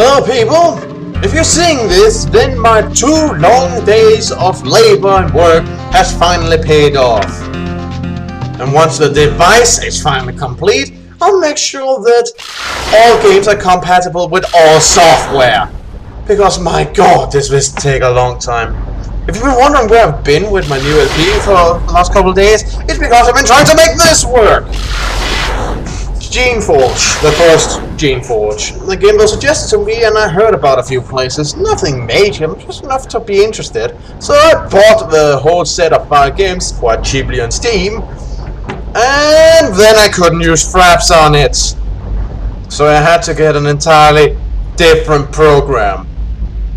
Hello people! If you're seeing this, then my 2 long days of labor and work has finally paid off. And once the device is finally complete, I'll make sure that all games are compatible with all software. Because my god, this will take a long time. If you've been wondering where I've been with my new LP for the last couple of days, it's because I've been trying to make this work! Geneforge, the first Geneforge. The game was suggested to me and I heard about a few places. Nothing major, just enough to be interested. So I bought the whole set of 5 games quite cheaply on Steam. And then I couldn't use fraps on it. So I had to get an entirely different program.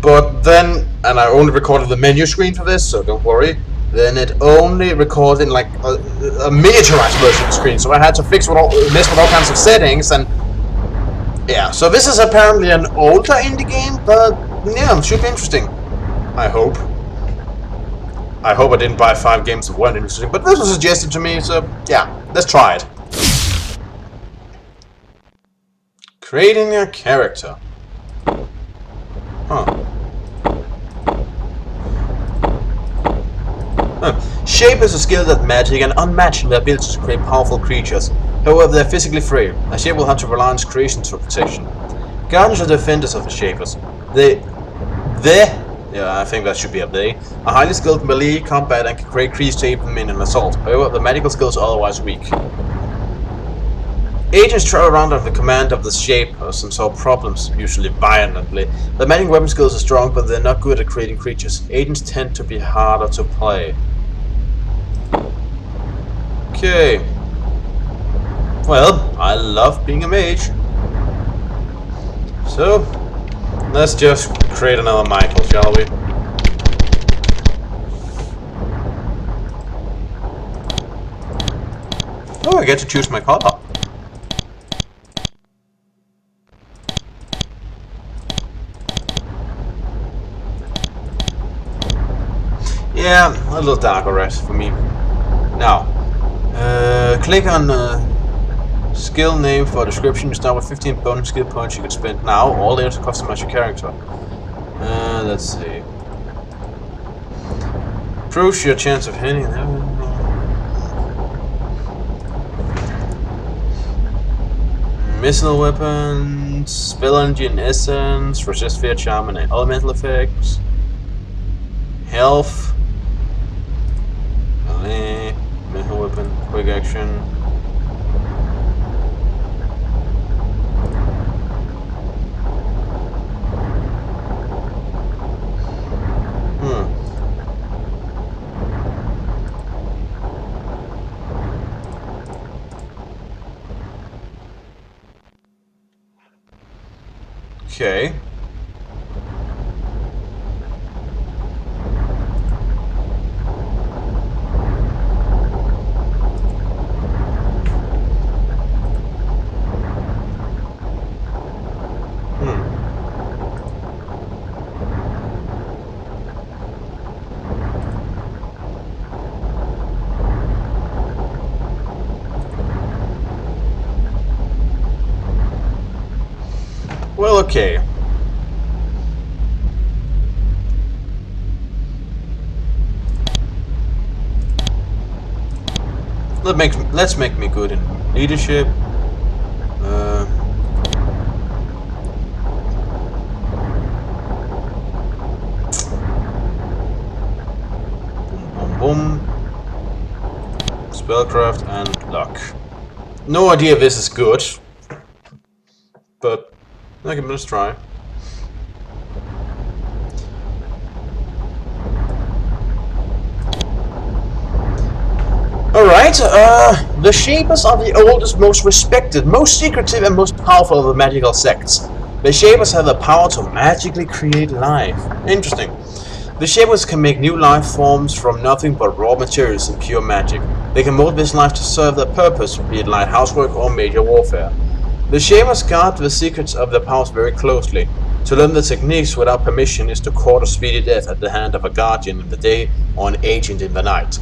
But then, and I only recorded the menu screen for this, so don't worry. Then it only recorded like a miniaturized version of the screen, so I had to mess with all kinds of settings, and yeah. So this is apparently an older indie game, but yeah, it should be interesting. I hope. I hope I didn't buy 5 games that weren't interesting, but this was suggested to me, so yeah, let's try it. Creating a character. Huh. Shape is a skill that magic and unmatched in their ability to create powerful creatures. However, they're physically frail. A shape will have to rely on its creation for protection. Guardians are defenders of the shapers. I think that should be a they, are highly skilled melee combat and can create creatures to aid them in an assault. However, the magical skills are otherwise weak. Agents travel around under the command of the shapers and solve problems, usually violently. The magic weapon skills are strong, but they're not good at creating creatures. Agents tend to be harder to play. Okay. Well, I love being a mage. So, let's just create another Michael, shall we? Oh, I get to choose my color. Yeah, a little darker red for me. Now, click on skill name for description. You start with 15 bonus skill points you can spend now, all there to customize your character. Let's see. Improves your chance of hitting. Missile weapons, spell engine essence, resist fear, charm, and elemental effects. Health. Missile weapon, quick action. Okay. Well, okay. Let's make me good in leadership. Boom, boom, boom. Spellcraft and luck. No idea if this is good, but okay, let's try. Alright, the Shapers are the oldest, most respected, most secretive and most powerful of the magical sects. The Shapers have the power to magically create life. Interesting. The Shapers can make new life forms from nothing but raw materials and pure magic. They can mold this life to serve their purpose, be it light housework or major warfare. The Shapers guard the secrets of their powers very closely. To learn the techniques without permission is to court a speedy death at the hand of a guardian in the day or an agent in the night.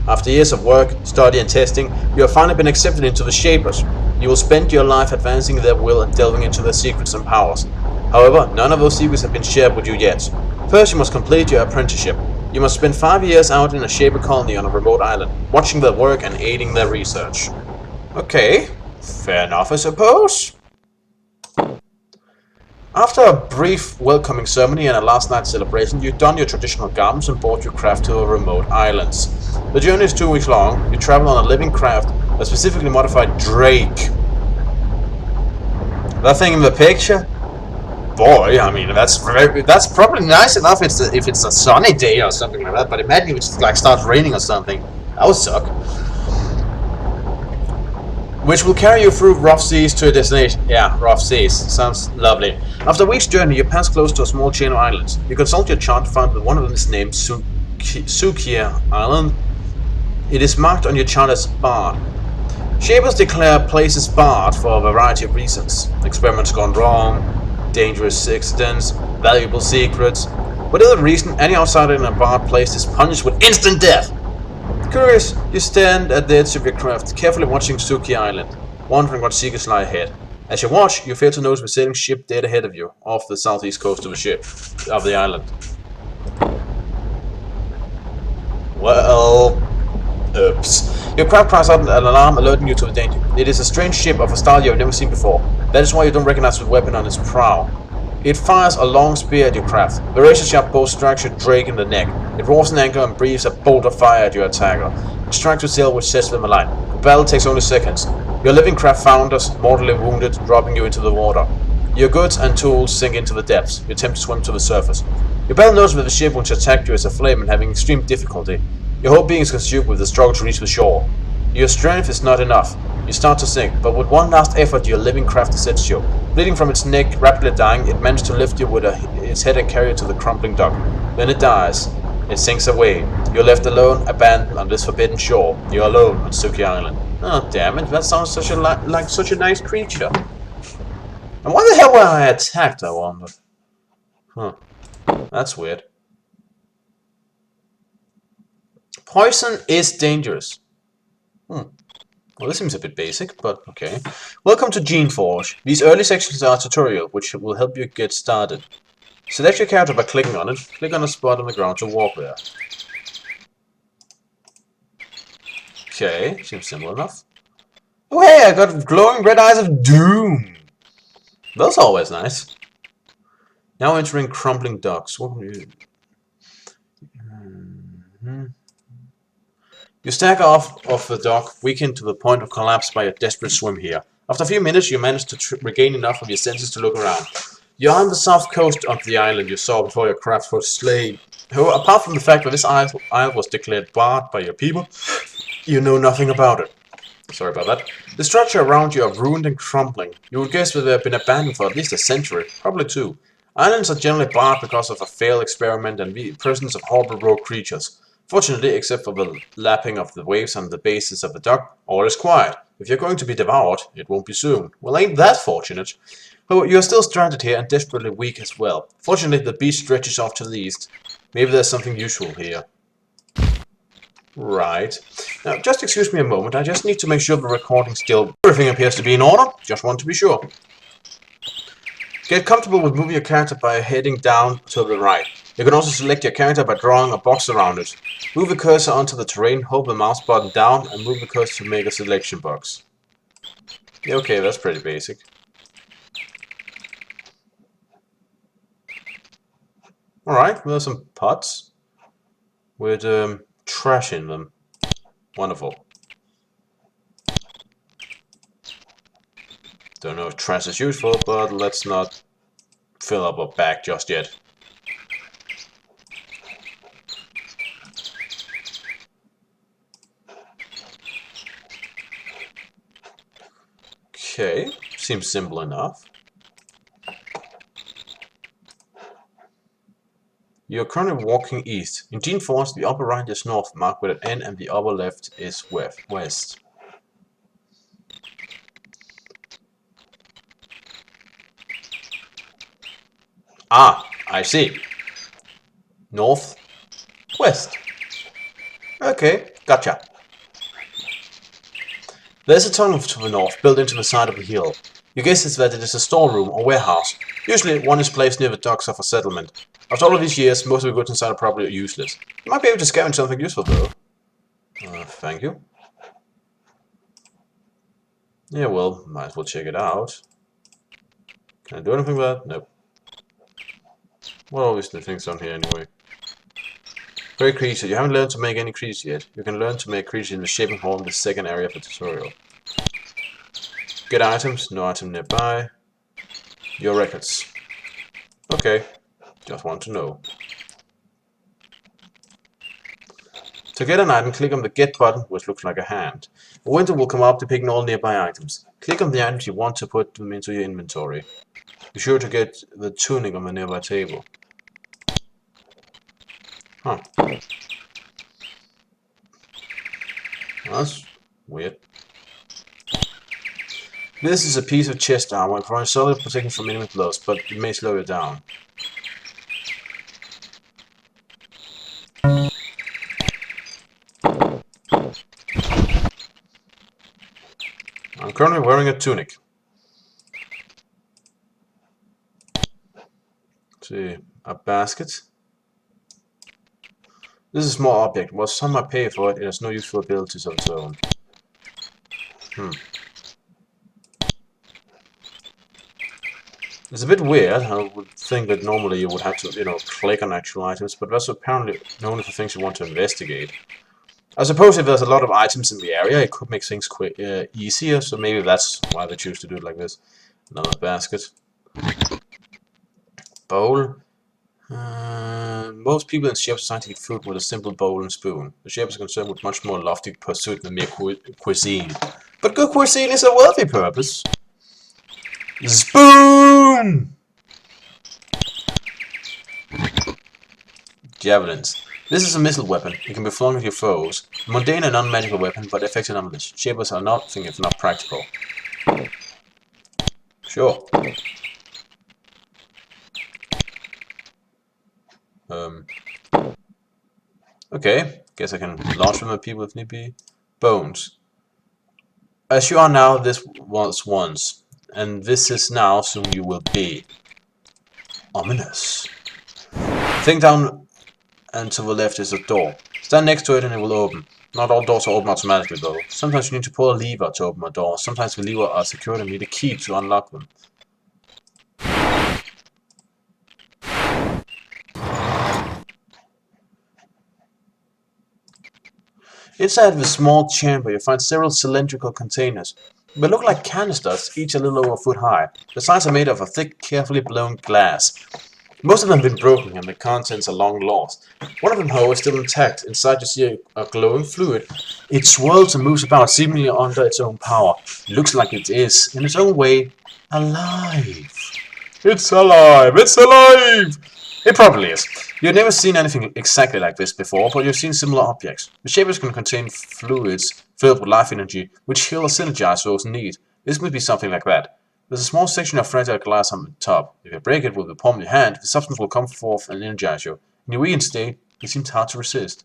After years of work, study and testing, you have finally been accepted into the Shapers. You will spend your life advancing their will and delving into their secrets and powers. However, none of those secrets have been shared with you yet. First, you must complete your apprenticeship. You must spend 5 years out in a shaper colony on a remote island, watching their work and aiding their research. Okay, fair enough, I suppose. After a brief welcoming ceremony and a last night celebration, you don your traditional garments and board your craft to a remote island. The journey is 2 weeks long. You travel on a living craft, a specifically modified Drake. That thing in the picture? Boy, I mean, that's probably nice enough if it's a sunny day or something like that, but imagine if it like starts raining or something. That would suck. Which will carry you through rough seas to a destination. Yeah, rough seas. Sounds lovely. After a week's journey, you pass close to a small chain of islands. You consult your chart to find that one of them is named Sukia Island. It is marked on your chart as barred. Shapers declare places barred for a variety of reasons. Experiments gone wrong, dangerous accidents, valuable secrets. Whatever the reason, any outsider in a barred place is punished with instant death. Curious, you stand at the edge of your craft, carefully watching Suki Island, wondering what secrets lie ahead. As you watch, you fail to notice the sailing ship dead ahead of you, off the southeast coast of the island. Well, oops. Your craft cries out an alarm alerting you to the danger. It is a strange ship of a style you have never seen before. That is why you don't recognize the weapon on its prow. It fires a long spear at your craft. The razor-sharp bow strikes your Drake in the neck. It roars an anchor and breathes a bolt of fire at your attacker. It strikes your sail which sets them alight. The battle takes only seconds. Your living craft founders, mortally wounded, dropping you into the water. Your goods and tools sink into the depths. You attempt to swim to the surface. Your battle knows that the ship which attacked you is aflame and having extreme difficulty. Your whole being is consumed with the struggle to reach the shore. Your strength is not enough. You start to sink, but with one last effort your living craft sets you. Bleeding from its neck, rapidly dying, it manages to lift you with its head and carry you to the crumbling dock. Then it dies. It sinks away. You're left alone, abandoned on this forbidden shore. You're alone on Suki Island. Oh damn it, that sounds like such a nice creature. And why the hell were I attacked, I wonder? Huh. That's weird. Poison is dangerous. Well, this seems a bit basic, but okay. Welcome to Geneforge. These early sections are a tutorial, which will help you get started. Select your character by clicking on it. Click on a spot on the ground to walk there. Okay, seems simple enough. Oh hey, I got glowing red eyes of doom! That's always nice. Now entering crumbling docks. What will you... You stagger off of the dock, weakened to the point of collapse by a desperate swim here. After a few minutes, you manage to regain enough of your senses to look around. You're on the south coast of the island you saw before your craft was slain. However, apart from the fact that this isle was declared barred by your people, you know nothing about it. Sorry about that. The structure around you are ruined and crumbling. You would guess that they have been abandoned for at least a century, probably two. Islands are generally barred because of a failed experiment and the presence of horrible rogue creatures. Fortunately, except for the lapping of the waves on the bases of the dock, all is quiet. If you're going to be devoured, it won't be soon. Well, ain't that fortunate. But you're still stranded here and desperately weak as well. Fortunately, the beach stretches off to the east. Maybe there's something useful here. Right. Now, just excuse me a moment. I just need to make sure the recording still... Everything appears to be in order. Just want to be sure. Get comfortable with moving your character by heading down to the right. You can also select your character by drawing a box around it. Move the cursor onto the terrain, hold the mouse button down, and move the cursor to make a selection box. Yeah, okay, that's pretty basic. Alright, well, there's some pots with trash in them. Wonderful. Don't know if trash is useful, but let's not fill up our bag just yet. Okay, seems simple enough. You're currently walking east. In Geneforge, the upper right is north, marked with an N, and the upper left is west. Ah, I see. North, west. Okay, gotcha. There's a tunnel to the north, built into the side of the hill. You guess it's that it is a storeroom or warehouse. Usually one is placed near the docks of a settlement. After all of these years, most of the goods inside are probably useless. You might be able to scavenge something useful though. Thank you. Yeah, well, might as well check it out. Can I do anything with that? Nope. What are all these things on here anyway? Great creature. You haven't learned to make any creatures yet. You can learn to make creatures in the shaping hall in the second area of the tutorial. Get items. No item nearby. Your records. Okay. Just want to know. To get an item, click on the Get button, which looks like a hand. A window will come up depicting all nearby items. Click on the items you want to put them into your inventory. Be sure to get the tunic on the nearby table. Huh. That's weird. This is a piece of chest armor. It provides solid protection from enemy blows, but it may slow you down. I'm currently wearing a tunic. Let's see, a basket. This is a small object. While some might pay for it, it has no useful abilities of its own. It's a bit weird. I would think that normally you would have to, click on actual items, but that's apparently only for things you want to investigate. I suppose if there's a lot of items in the area, it could make things easier, so maybe that's why they choose to do it like this. Another basket. Bowl. Most people in shepherds try to eat food with a simple bowl and spoon. The shepherds are concerned with much more lofty pursuit than mere cuisine. But good cuisine is a worthy purpose. Spoon! Javelins. This is a missile weapon. It can be flung at your foes. A mundane and non-magical weapon, but effective nonetheless. Shepherds are nothing if not practical. Sure. Okay. Guess I can launch them at people if need be. Bones. As you are now, this was once. And this is now, soon you will be. Ominous. Think down, and to the left is a door. Stand next to it and it will open. Not all doors are open automatically though. Sometimes you need to pull a lever to open a door. Sometimes the lever are secured and you need a key to unlock them. Inside the small chamber you find several cylindrical containers. They look like canisters, each a little over a foot high. The sides are made of a thick, carefully blown glass. Most of them have been broken and the contents are long lost. One of them, however, is still intact. Inside you see a glowing fluid. It swirls and moves about, seemingly under its own power. It looks like it is, in its own way, alive. It's alive! It's alive! It probably is. You've never seen anything exactly like this before, but you've seen similar objects. The shapers can contain fluids filled with life energy, which heal or synergize those in need. This must be something like that. There's a small section of fragile glass on the top. If you break it with the palm of your hand, the substance will come forth and energize you. In your weakened state, it seems hard to resist.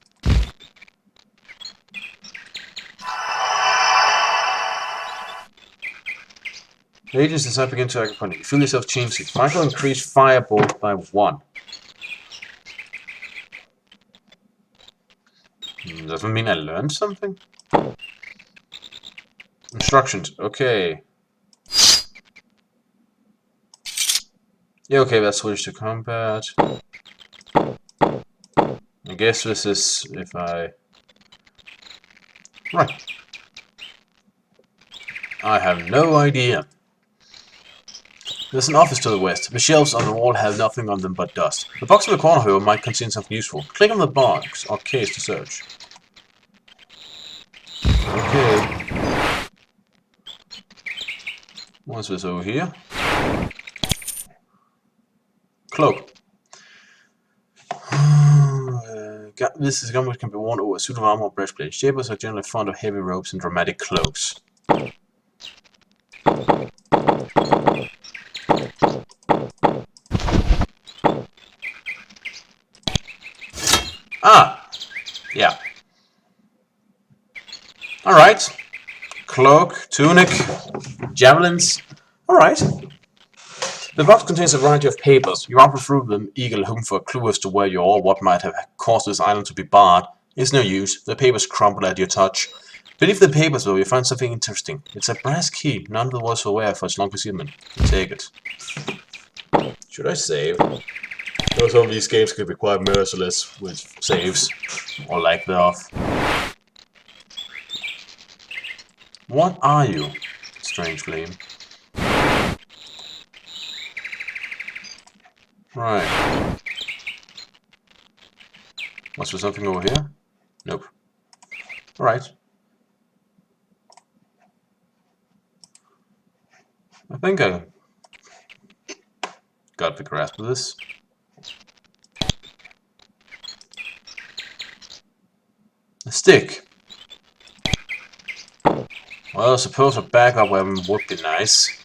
The agents as I begin to act upon it. You feel yourself changing. Michael increased firebolt by 1. Does that mean I learned something? Instructions. Okay. Yeah, okay, that's switch to combat. I guess this is if I... Right. I have no idea. There's an office to the west. The shelves on the wall have nothing on them but dust. The box in the corner, however, might contain something useful. Click on the box or case to search. Okay. What's this over here? Cloak. This is a gun which can be worn over a suit of armor or breastplate. Shapers are generally fond of heavy robes and dramatic cloaks. Ah! Yeah. Alright. Cloak, tunic, javelins. Alright. The box contains a variety of papers. You rifle through them, eagerly hoping for a clue as to where you are or what might have caused this island to be barred. It's no use. The papers crumple at your touch. Beneath the papers, though, you find something interesting. It's a brass key. None of the was aware for its long concealment. Take it. Should I save? Though some of these games could be quite merciless with saves, or lack thereof. What are you, strange flame? Right. Was there something over here? Nope. Alright. I think I got the grasp of this. A stick. Well, I suppose a backup weapon would be nice.